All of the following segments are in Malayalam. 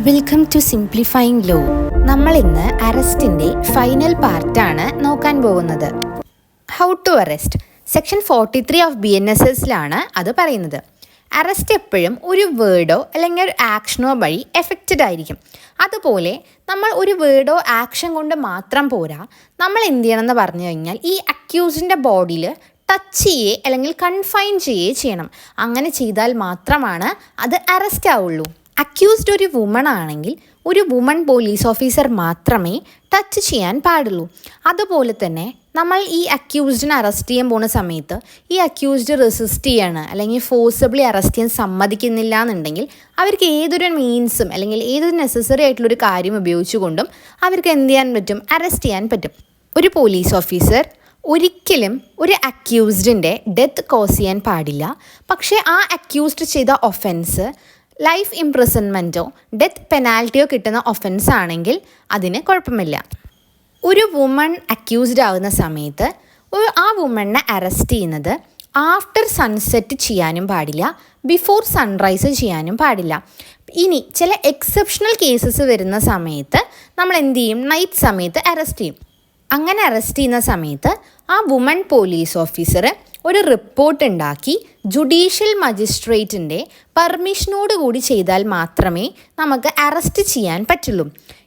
Welcome to simplifying law. നമ്മൾ ഇന്ന് അറസ്റ്റിൻ്റെ ഫൈനൽ പാർട്ടാണ് നോക്കാൻ പോകുന്നത്. How to arrest section 43 of BNSSലാണ് അത് പറയുന്നത്. അറസ്റ്റ് എപ്പോഴും ഒരു വേർഡോ അല്ലെങ്കിൽ ഒരു ആക്ഷനോ വഴി എഫക്റ്റഡ് ആയിരിക്കും. അതുപോലെ നമ്മൾ ഒരു വേർഡോ ആക്ഷൻ കൊണ്ട് മാത്രം പോരാ, നമ്മൾ എന്ത് ചെയ്യണമെന്ന് പറഞ്ഞു കഴിഞ്ഞാൽ ഈ അക്യൂസ്ഡിൻ്റെ ബോഡിയിൽ ടച്ച് ചെയ്യേ അല്ലെങ്കിൽ കൺഫൈൻ ചെയ്യേ ചെയ്യണം. അങ്ങനെ ചെയ്താൽ മാത്രമാണ് അത് അറസ്റ്റ് ആവുള്ളൂ. അക്യൂസ്ഡ് ഒരു വുമൺ ആണെങ്കിൽ ഒരു വുമൺ പോലീസ് ഓഫീസർ മാത്രമേ ടച്ച് ചെയ്യാൻ പാടുള്ളൂ. അതുപോലെ തന്നെ നമ്മൾ ഈ അക്യൂസ്ഡിനെ അറസ്റ്റ് ചെയ്യാൻ പോകുന്ന സമയത്ത് ഈ അക്യൂസ്ഡ് റെസിസ്റ്റ് ചെയ്യാണ് അല്ലെങ്കിൽ ഫോഴ്സബിളി അറസ്റ്റ് ചെയ്യാൻ സമ്മതിക്കുന്നില്ല എന്നുണ്ടെങ്കിൽ അവർക്ക് ഏതൊരു മീൻസും അല്ലെങ്കിൽ ഏതൊരു നെസസറി ആയിട്ടുള്ളൊരു കാര്യം ഉപയോഗിച്ചുകൊണ്ടും അവർക്ക് എന്ത് ചെയ്യാൻ പറ്റും, അറസ്റ്റ് ചെയ്യാൻ പറ്റും. ഒരു പോലീസ് ഓഫീസർ ഒരിക്കലും ഒരു അക്യൂസ്ഡിൻ്റെ ഡെത്ത് കോസ് ചെയ്യാൻ പാടില്ല. പക്ഷേ ആ അക്യൂസ്ഡ് ചെയ്ത ഒഫൻസ് ലൈഫ് ഇംപ്രിസൺമെൻറ്റോ ഡെത്ത് പെനാൽറ്റിയോ കിട്ടുന്ന ഒഫൻസ് ആണെങ്കിൽ അതിന് കുഴപ്പമില്ല. ഒരു വുമൺ അക്യൂസ്ഡ് ആകുന്ന സമയത്ത് ആ വുമണിനെ അറസ്റ്റ് ചെയ്യുന്നത് ആഫ്റ്റർ സൺസെറ്റ് ചെയ്യാനും പാടില്ല, ബിഫോർ സൺറൈസ് ചെയ്യാനും പാടില്ല. ഇനി ചില എക്സെപ്ഷണൽ കേസസ് വരുന്ന സമയത്ത് നമ്മൾ എന്ത് ചെയ്യും, നൈറ്റ് സമയത്ത് അറസ്റ്റ് ചെയ്യും. അങ്ങനെ അറസ്റ്റ് ചെയ്യുന്ന സമയത്ത് ആ വുമൺ പോലീസ് ഓഫീസർ ഒരു റിപ്പോർട്ട് ഉണ്ടാക്കി ജുഡീഷ്യൽ മജിസ്ട്രേറ്റിൻ്റെ പെർമിഷനോട് കൂടി ചെയ്താൽ മാത്രമേ നമുക്ക് അറസ്റ്റ് ചെയ്യാൻ പറ്റുള്ളൂ.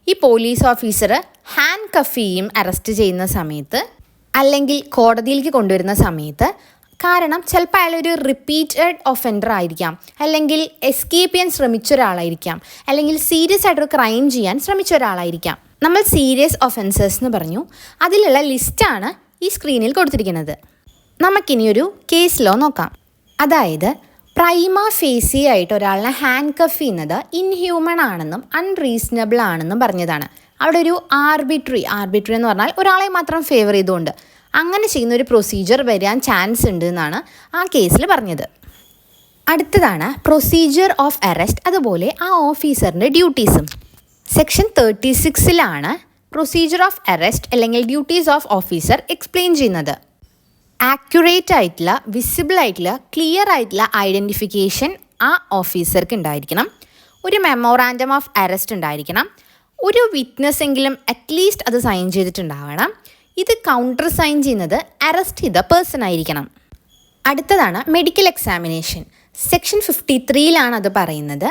ഈ പോലീസ് ഓഫീസർ ഹാൻഡ് കഫ് ചെയ്യും അറസ്റ്റ് ചെയ്യുന്ന സമയത്ത് അല്ലെങ്കിൽ കോടതിയിലേക്ക് കൊണ്ടുവരുന്ന സമയത്ത്. കാരണം ചിലപ്പോൾ അയാളൊരു റിപ്പീറ്റഡ് ഒഫൻഡർ ആയിരിക്കാം, അല്ലെങ്കിൽ എസ്കേപ്പ് ചെയ്യാൻ ശ്രമിച്ച ഒരാളായിരിക്കാം, അല്ലെങ്കിൽ സീരിയസ് ആയിട്ടൊരു ക്രൈം ചെയ്യാൻ ശ്രമിച്ച ഒരാളായിരിക്കാം. നമ്മൾ സീരിയസ് ഒഫൻസേഴ്സ് എന്ന് പറഞ്ഞു, അതിലുള്ള ലിസ്റ്റാണ് ഈ സ്ക്രീനിൽ കൊടുത്തിരിക്കുന്നത്. നമുക്കിനിയൊരു കേസ് ലോ നോക്കാം. അതായത് പ്രൈമ ഫേസി ആയിട്ട് ഒരാളിനെ ഹാൻഡ് കഫ് ചെയ്യുന്നത് ഇൻഹ്യൂമൺ ആണെന്നും അൺറീസണബിൾ ആണെന്നും പറഞ്ഞതാണ്. അവിടെ ഒരു ആർബിട്രറി എന്ന് പറഞ്ഞാൽ ഒരാളെ മാത്രം ഫേവർ ചെയ്തുകൊണ്ട് അങ്ങനെ ചെയ്യുന്ന ഒരു പ്രൊസീജിയർ വരാൻ ചാൻസ് ഉണ്ട് എന്നാണ് ആ കേസിൽ പറഞ്ഞത്. അടുത്തതാണ് പ്രൊസീജിയർ ഓഫ് അറസ്റ്റ്, അതുപോലെ ആ ഓഫീസറിൻ്റെ ഡ്യൂട്ടീസും. സെക്ഷൻ 36 പ്രൊസീജിയർ ഓഫ് അറസ്റ്റ് അല്ലെങ്കിൽ ഡ്യൂട്ടീസ് ഓഫ് ഓഫീസർ എക്സ്പ്ലെയിൻ ചെയ്യുന്നത്. ആക്യുറേറ്റ് ആയിട്ടുള്ള, വിസിബിൾ ആയിട്ടുള്ള, ക്ലിയർ ആയിട്ടുള്ള ഐഡൻറ്റിഫിക്കേഷൻ ആ ഓഫീസർക്ക് ഉണ്ടായിരിക്കണം. ഒരു മെമ്മോറാൻഡം ഓഫ് അറസ്റ്റ് ഉണ്ടായിരിക്കണം. ഒരു വിറ്റ്നസ് എങ്കിലും അറ്റ്ലീസ്റ്റ് അത് സൈൻ ചെയ്തിട്ടുണ്ടാവണം. ഇത് കൗണ്ടർ സൈൻ ചെയ്യുന്നത് അറസ്റ്റ് ചെയ്ത പേഴ്സൺ ആയിരിക്കണം. അടുത്തതാണ് മെഡിക്കൽ എക്സാമിനേഷൻ. സെക്ഷൻ 53 അത് പറയുന്നത്.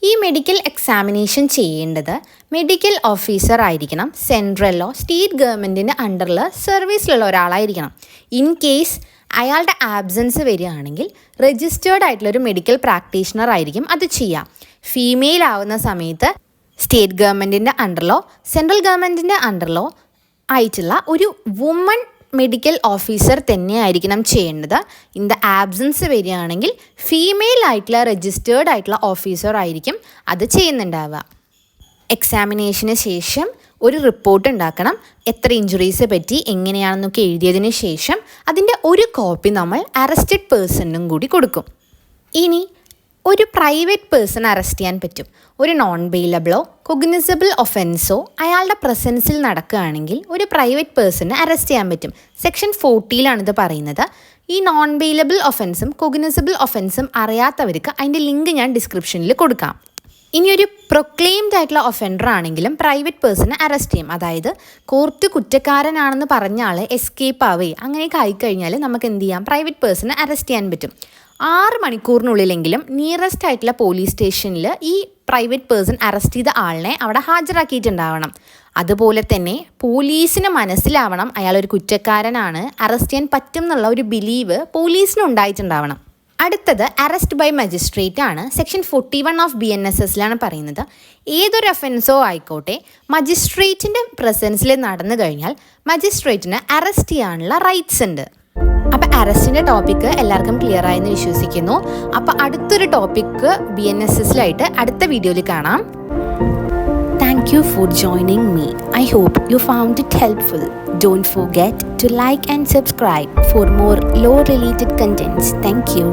ഈ മെഡിക്കൽ എക്സാമിനേഷൻ ചെയ്യേണ്ടത് മെഡിക്കൽ ഓഫീസർ ആയിരിക്കണം, സെൻട്രലോ സ്റ്റേറ്റ് ഗവൺമെൻറ്റിൻ്റെ അണ്ടറിൽ സർവീസിലുള്ള ഒരാളായിരിക്കണം. ഇൻ കേസ് അയാളുടെ ആബ്സെൻസ് വരികയാണെങ്കിൽ രജിസ്റ്റേർഡ് ആയിട്ടുള്ളൊരു മെഡിക്കൽ പ്രാക്ടീഷണർ ആയിരിക്കും അത് ചെയ്യുക. ഫീമെയിൽ ആവുന്ന സമയത്ത് സ്റ്റേറ്റ് ഗവൺമെൻറ്റിൻ്റെ അണ്ടറിലോ സെൻട്രൽ ഗവൺമെൻറ്റിൻ്റെ അണ്ടറിലോ ആയിട്ടുള്ള ഒരു വുമൺ മെഡിക്കൽ ഓഫീസർ തന്നെയായിരിക്കണം ചെയ്യേണ്ടത്. ഇൻ ദ ആബ്സെൻസ് വരികയാണെങ്കിൽ ഫീമെയിൽ ആയിട്ടുള്ള രജിസ്റ്റേർഡ് ആയിട്ടുള്ള ഓഫീസർ ആയിരിക്കും അത് ചെയ്യുന്നുണ്ടാവുക. എക്സാമിനേഷന് ശേഷം ഒരു റിപ്പോർട്ട് ഉണ്ടാക്കണം. എത്ര ഇഞ്ചുറീസ് പറ്റി എങ്ങനെയാണെന്നൊക്കെ എഴുതിയതിന് ശേഷം അതിൻ്റെ ഒരു കോപ്പി നമ്മൾ അറസ്റ്റഡ് പേഴ്സണിനും കൂടി കൊടുക്കും. ഇനി ഒരു പ്രൈവറ്റ് പേഴ്സൺ അറസ്റ്റ് ചെയ്യാൻ പറ്റും. ഒരു നോൺ ബെയിലബിളോ കൊഗ്നിസബിൾ ഒഫൻസോ അയാളുടെ പ്രസൻസിൽ നടക്കുകയാണെങ്കിൽ ഒരു പ്രൈവറ്റ് പേഴ്സണെ അറസ്റ്റ് ചെയ്യാൻ പറ്റും. സെക്ഷൻ 40 ഇത് പറയുന്നത്. ഈ നോൺ ബെയിലബിൾ ഒഫൻസും കൊഗ്നിസബിൾ ഒഫൻസും അറിയാത്തവർക്ക് അതിൻ്റെ ലിങ്ക് ഞാൻ ഡിസ്ക്രിപ്ഷനിൽ കൊടുക്കാം. ഇനിയൊരു പ്രൊക്ലെയിംഡ് ആയിട്ടുള്ള ഒഫൻഡർ ആണെങ്കിലും പ്രൈവറ്റ് പേഴ്സണെ അറസ്റ്റ് ചെയ്യും. അതായത് കോർട്ട് കുറ്റക്കാരനാണെന്ന് പറഞ്ഞ ആൾ എസ്കേപ്പ് ആവുകയും അങ്ങനെയൊക്കെ ആയിക്കഴിഞ്ഞാൽ നമുക്ക് എന്ത് ചെയ്യാം, പ്രൈവറ്റ് പേഴ്സണെ അറസ്റ്റ് ചെയ്യാൻ പറ്റും. 6 മണിക്കൂറിനുള്ളിലെങ്കിലും നിയറസ്റ്റ് ആയിട്ടുള്ള പോലീസ് സ്റ്റേഷനിൽ ഈ പ്രൈവറ്റ് പേഴ്സൺ അറസ്റ്റ് ചെയ്ത ആളിനെ അവിടെ ഹാജരാക്കിയിട്ടുണ്ടാവണം. അതുപോലെ തന്നെ പോലീസിന് മനസ്സിലാവണം അയാളൊരു കുറ്റക്കാരനാണ്, അറസ്റ്റ് ചെയ്യാൻ പറ്റും എന്നുള്ള ഒരു ബിലീവ് പോലീസിന് ഉണ്ടായിട്ടുണ്ടാവണം. അടുത്തത് അറസ്റ്റ് ബൈ മജിസ്ട്രേറ്റ് ആണ്. സെക്ഷൻ 41 ഓഫ് BNSS പറയുന്നത്. ഏതൊരു ഒഫൻസോ ആയിക്കോട്ടെ മജിസ്ട്രേറ്റിൻ്റെ പ്രസൻസിൽ നടന്നു കഴിഞ്ഞാൽ മജിസ്ട്രേറ്റിന് അറസ്റ്റ് ചെയ്യാനുള്ള റൈറ്റ്സ് ഉണ്ട്. അപ്പോൾ അറസ്റ്റിൻ്റെ ടോപ്പിക്ക് എല്ലാവർക്കും ക്ലിയർ ആയെന്ന് വിശ്വസിക്കുന്നു. അപ്പോൾ അടുത്തൊരു ടോപ്പിക്ക് BNSS അടുത്ത വീഡിയോയിൽ കാണാം. Thank you for joining me. I hope you found it helpful. Don't forget to like and subscribe for more law related contents. Thank you.